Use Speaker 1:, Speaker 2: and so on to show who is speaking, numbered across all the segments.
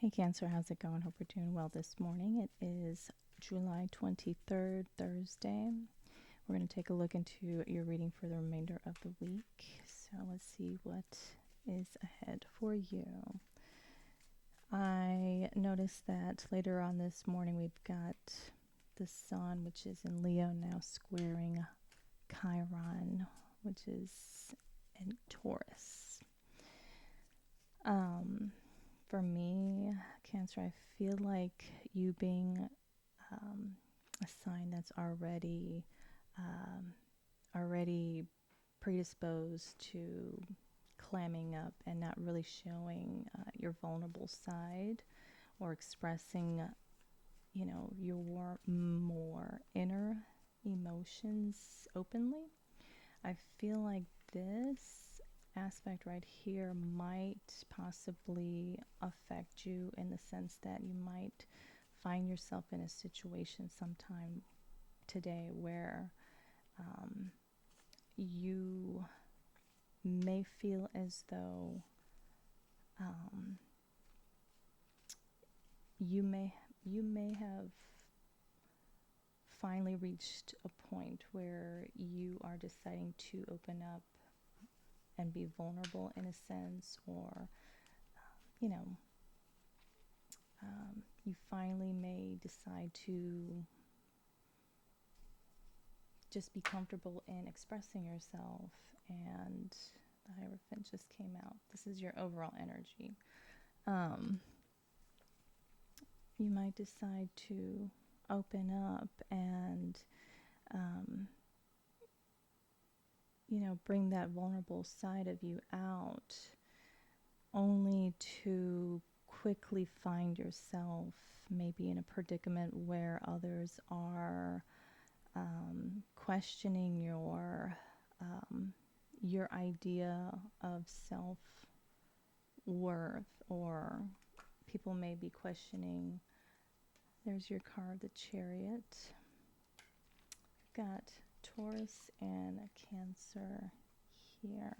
Speaker 1: Hey Cancer, how's it going? Hope you're doing well this morning. It is July 23rd, Thursday. We're going to take a look into your reading for the remainder of the week. So let's see what is ahead for you. I noticed that later on this morning we've got the Sun, which is in Leo, now squaring Chiron, which is in Taurus. For me, Cancer, I feel like you being a sign that's already predisposed to clamming up and not really showing your vulnerable side or expressing, your more inner emotions openly. I feel like this aspect right here might possibly affect you in the sense that you might find yourself in a situation sometime today where you may feel as though you may have finally reached a point where you are deciding to open up and be vulnerable in a sense, or you know you finally may decide to just be comfortable in expressing yourself. And the Hierophant just came out. This is your overall energy. You might decide to open up and bring that vulnerable side of you out, only to quickly find yourself maybe in a predicament where others are questioning your idea of self-worth, or people may be questioning. There's your card, the Chariot. We've got Taurus and a Cancer here.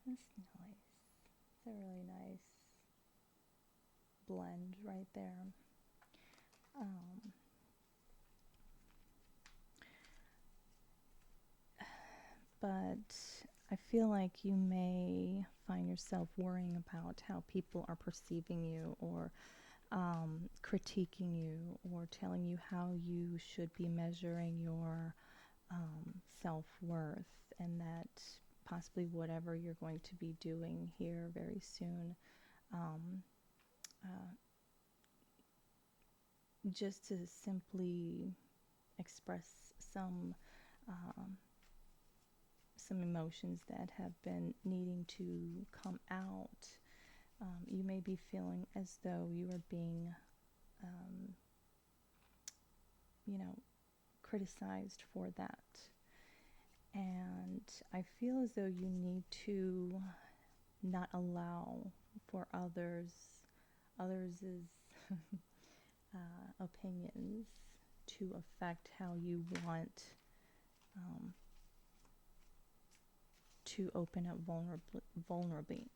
Speaker 1: That's nice. It's a really nice blend right there. But I feel like you may find yourself worrying about how people are perceiving you, or critiquing you, or telling you how you should be measuring your self-worth, and that possibly whatever you're going to be doing here very soon, just to simply express some emotions that have been needing to come out. You may be feeling as though you are being criticized for that. And I feel as though you need to not allow for others' opinions to affect how you want to open up vulnerably,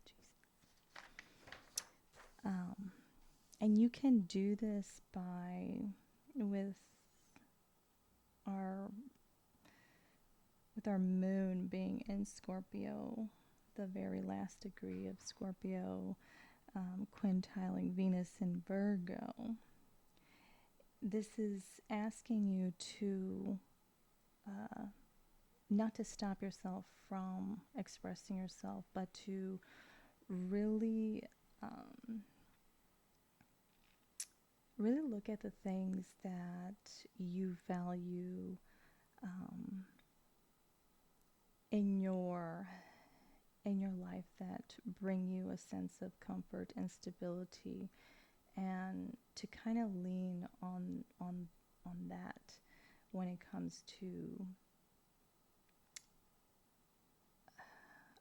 Speaker 1: Jesus. And you can do this with our moon being in Scorpio, the very last degree of Scorpio, quintiling Venus in Virgo. This is asking you to not to stop yourself from expressing yourself, but to really look at the things that you value in your life, that bring you a sense of comfort and stability, and to kind of lean on that when it comes to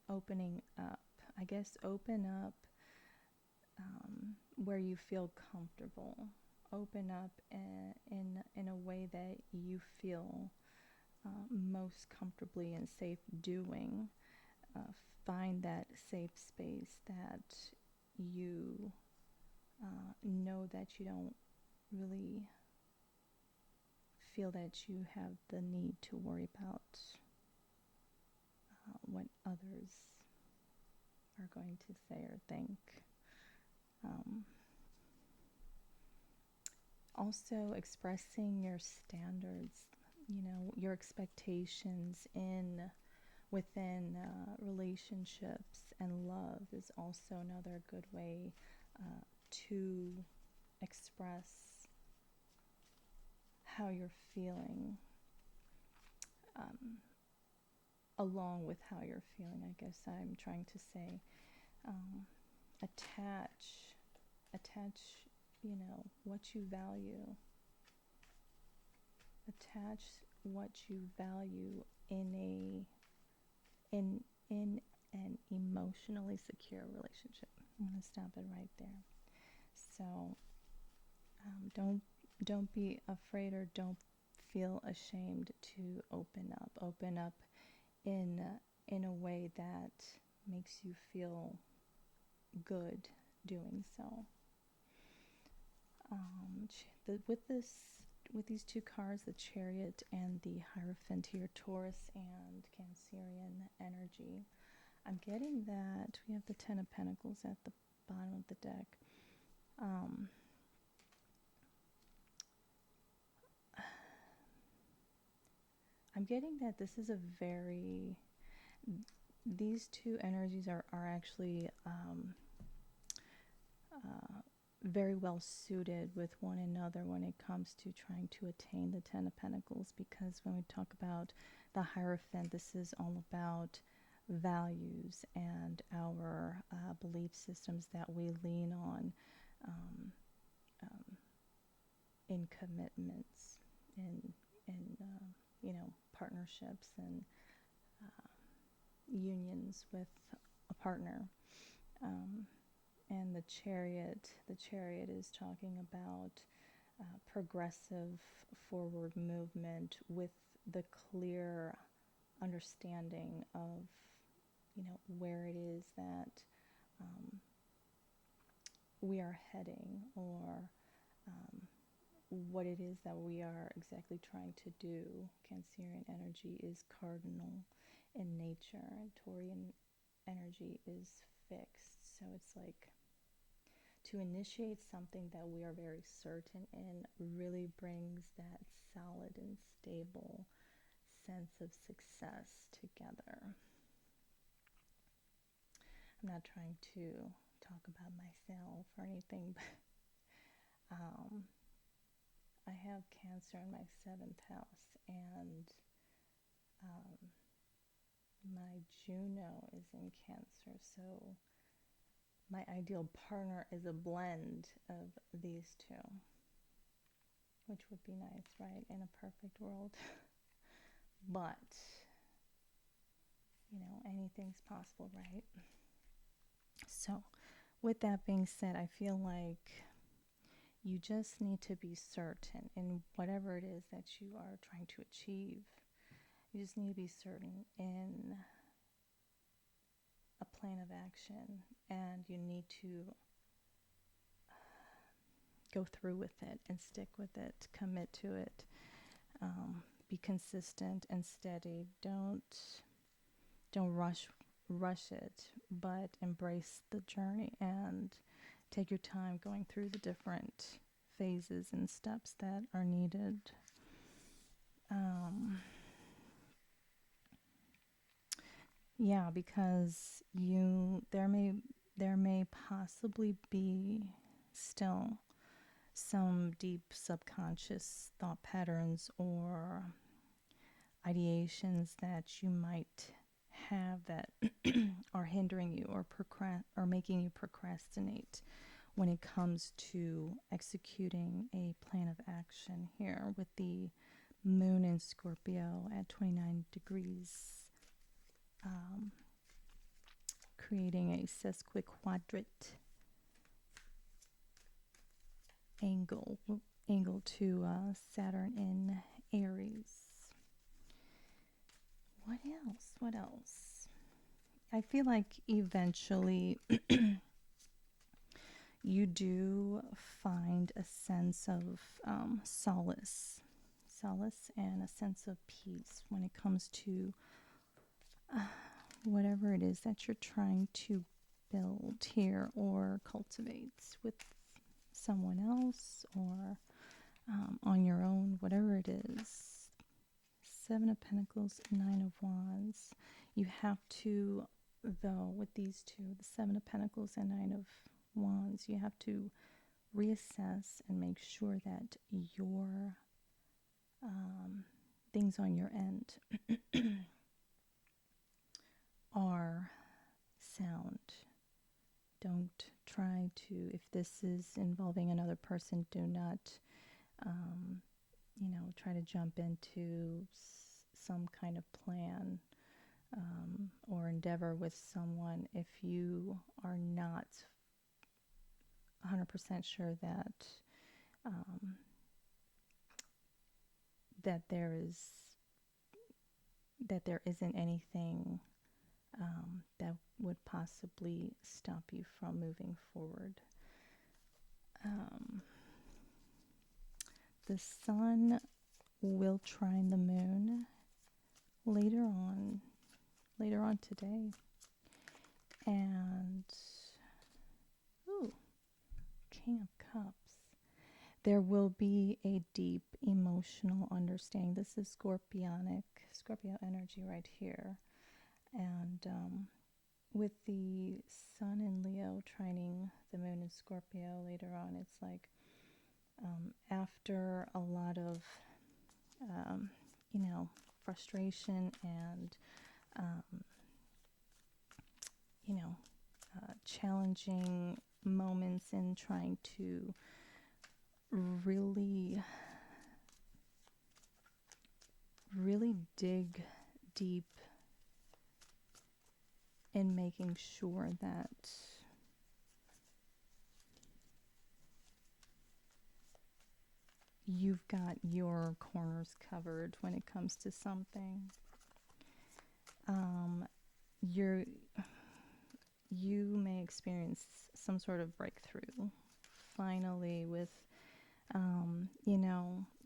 Speaker 1: opening up. I guess open up where you feel comfortable. Open up in a way that you feel most comfortably and safe doing. Find that safe space that you know that you don't really feel that you have the need to worry about what others are going to say or think. Um, Also, expressing your standards, your expectations within relationships and love is also another good way to express how you're feeling, um, along with how you're feeling. I guess I'm trying to say, um, attach, what you value. Attach what you value in an emotionally secure relationship. I'm gonna stop it right there. So don't be afraid, or don't feel ashamed to open up. Open up in a way that makes you feel good doing so. With these two cards, the Chariot and the Hierophant here, Taurus and Cancerian energy, I'm getting that we have the Ten of Pentacles at the bottom of the deck. I'm getting that this is these two energies are actually very well suited with one another when it comes to trying to attain the Ten of Pentacles, because when we talk about the Hierophant, this is all about values and our belief systems that we lean on um, in commitments, in partnerships and unions with a partner. And the chariot is talking about progressive forward movement with the clear understanding of where it is that we are heading, or what it is that we are exactly trying to do. Cancerian energy is cardinal in nature, and Taurian energy is fixed. So it's like to initiate something that we are very certain in really brings that solid and stable sense of success together. I'm not trying to talk about myself or anything, but I have Cancer in my 7th house, and my Juno is in Cancer, so my ideal partner is a blend of these two, which would be nice, right, in a perfect world. But anything's possible, right? So with that being said, I feel like you just need to be certain in whatever it is that you are trying to achieve. You just need to be certain in a plan of action, and you need to go through with it and stick with it, commit to it, be consistent and steady. Don't rush it, but embrace the journey and take your time going through the different phases and steps that are needed. Yeah, because there may possibly be still some deep subconscious thought patterns or ideations that you might have that are hindering you or making you procrastinate when it comes to executing a plan of action here, with the moon in Scorpio at 29 degrees, creating a sesquiquadrate angle to Saturn in Aries. What else? What else? I feel like eventually you do find a sense of solace and a sense of peace when it comes to whatever it is that you're trying to build here or cultivate with someone else or on your own, whatever it is. Seven of Pentacles, Nine of Wands. You have to, though, with these two, the Seven of Pentacles and Nine of Wands, you have to reassess and make sure that your things on your end are sound. Don't try to, if this is involving another person, do not, try to jump into some kind of plan or endeavor with someone if you are not 100% sure that that there isn't anything that would possibly stop you from moving forward. The sun will trine the moon later on today, and King of Cups. There will be a deep emotional understanding. This is Scorpio energy right here. And with the sun in Leo trining the moon in Scorpio later on, it's like after a lot of, frustration and, challenging moments in trying to really dig deep in making sure that you've got your corners covered when it comes to something. You may experience some sort of breakthrough finally with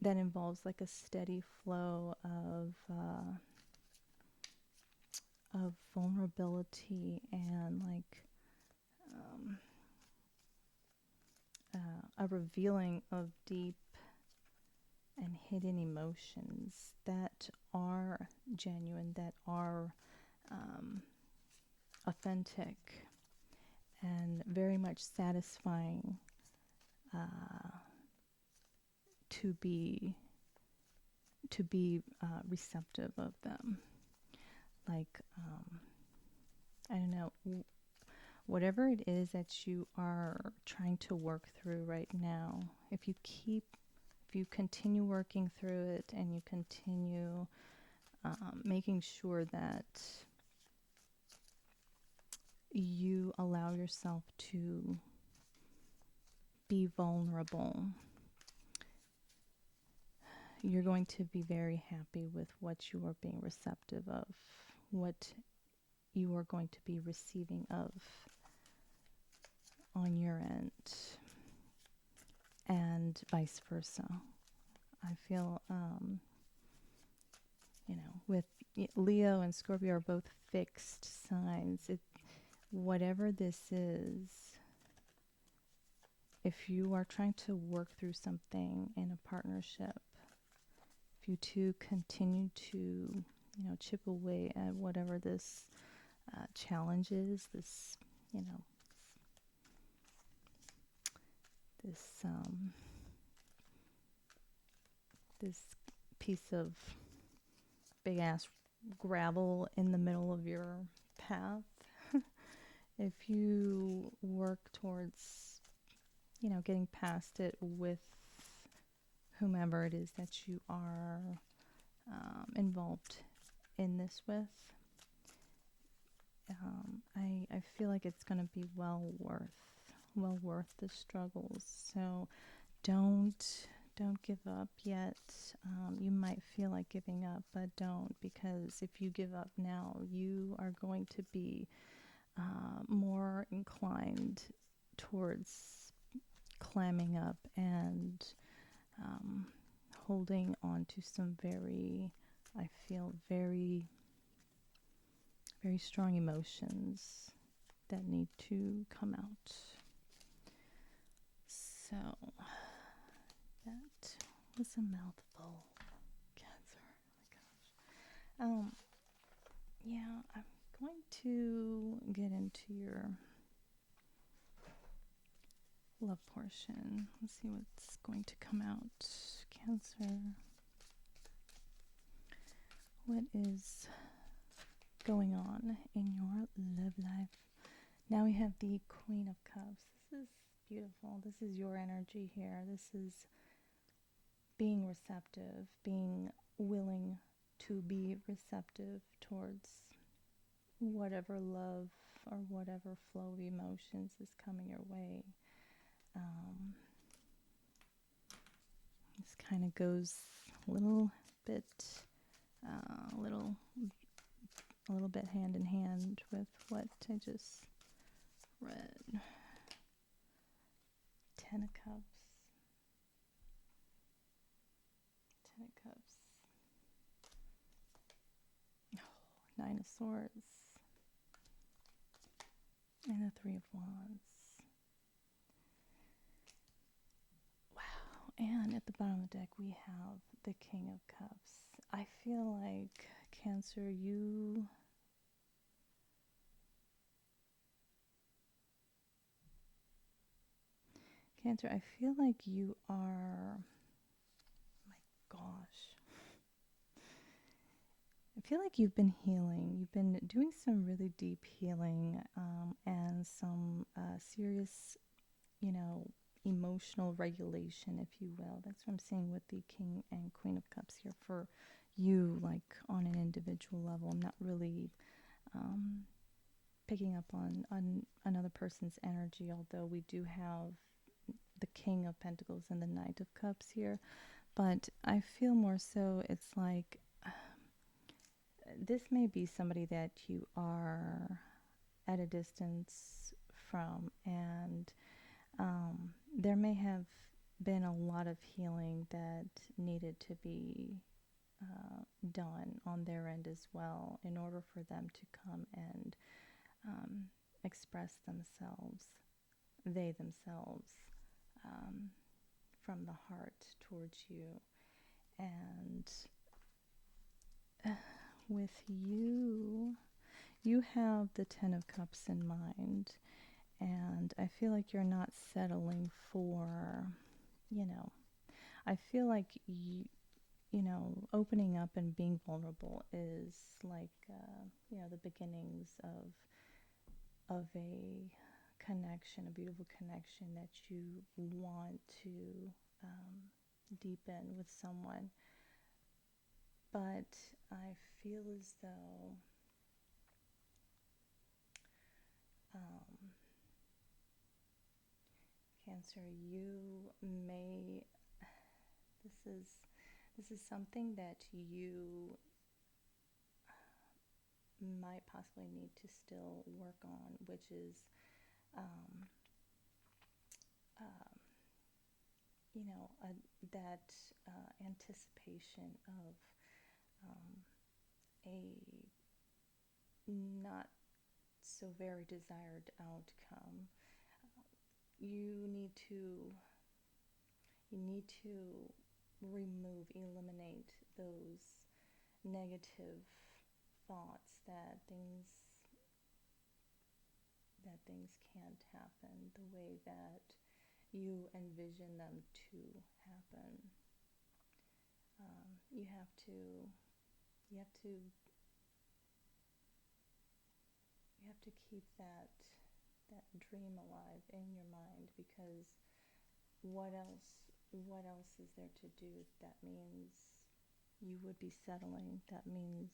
Speaker 1: that involves like a steady flow of vulnerability and like a revealing of deep and hidden emotions that are genuine, that are authentic and very much satisfying to be receptive of them. Like I don't know, whatever it is that you are trying to work through right now, if you continue working through it and you continue making sure that you allow yourself to be vulnerable, you're going to be very happy with what you are being receptive of, what you are going to be receiving of on your end, and vice versa. I feel, with Leo and Scorpio are both fixed signs. Whatever this is, if you are trying to work through something in a partnership, if you two continue to, chip away at whatever this challenge is, this, this piece of big ass gravel in the middle of your path, if you work towards, getting past it with whomever it is that you are involved in this with, I feel like it's going to be well worth the struggles. So don't Don't give up yet. You might feel like giving up, but don't, because if you give up now, you are going to be more inclined towards clamming up and um, holding on to some very, I feel, very, very strong emotions that need to come out. So that was a mouthful, Cancer. Oh my gosh. Yeah, I'm going to get into your love portion. Let's see what's going to come out. Cancer. What is going on in your love life? Now we have the Queen of Cups. This is beautiful. This is your energy here. This is being receptive, being willing to be receptive towards whatever love or whatever flow of emotions is coming your way. This kind of goes a little bit, a little bit hand in hand with what I just read. Ten of Cups. Ten of Cups. Oh, Nine of Swords. And the Three of Wands. Wow. And at the bottom of the deck, we have the King of Cups. I feel like, Cancer, I feel like you are, my gosh. I feel like you've been healing. You've been doing some really deep healing and some serious, emotional regulation, if you will. That's what I'm saying with the King and Queen of Cups here for you, like on an individual level. I'm not really picking up on another person's energy, although we do have the King of Pentacles and the Knight of Cups here. But I feel more so it's like this may be somebody that you are at a distance from, and there may have been a lot of healing that needed to be done on their end as well in order for them to come and express themselves, they themselves, from the heart towards you. And with you, you have the Ten of Cups in mind, and I feel like you're not settling for, I feel like opening up and being vulnerable is like, the beginnings of a connection, a beautiful connection that you want to deepen with someone. But I feel as though Cancer, you may, this is something that you might possibly need to still work on, which is that anticipation of a not so very desired outcome. You need to eliminate those negative thoughts that things can't happen the way that you envision them to happen. You have to keep that dream alive in your mind, because what else is there to do? That means you would be settling. That means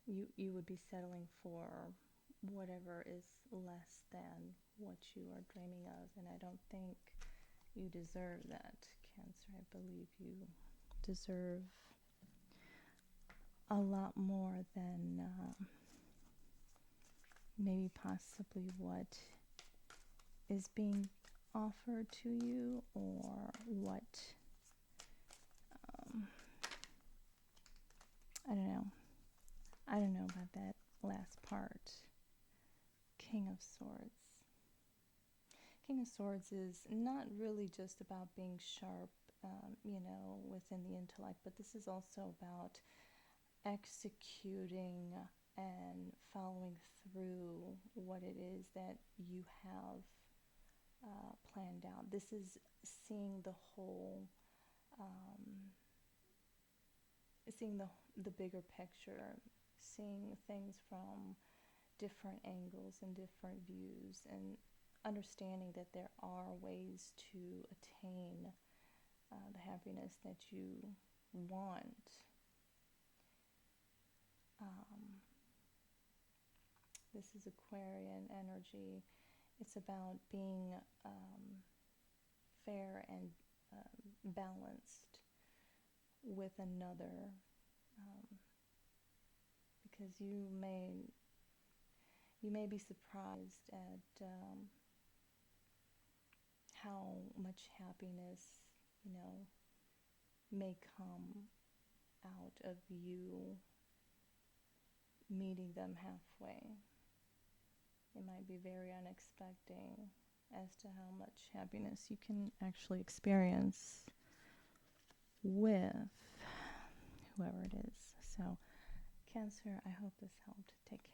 Speaker 1: you would be settling for whatever is less than what you are dreaming of. And I don't think You deserve that, Cancer. I believe you deserve a lot more than maybe possibly what is being offered to you, or what, I don't know. I don't know about that last part. King of Swords. King of Swords is not really just about being sharp, within the intellect, but this is also about executing and following through what it is that you have planned out. This is seeing the whole, seeing the bigger picture, seeing things from different angles and different views, and understanding that there are ways to attain the happiness that you want. This is Aquarian energy. It's about being fair and balanced with another, because you may be surprised at how much happiness, may come out of you meeting them halfway. It might be very unexpected as to how much happiness you can actually experience with whoever it is. So, Cancer, I hope this helped. Take care.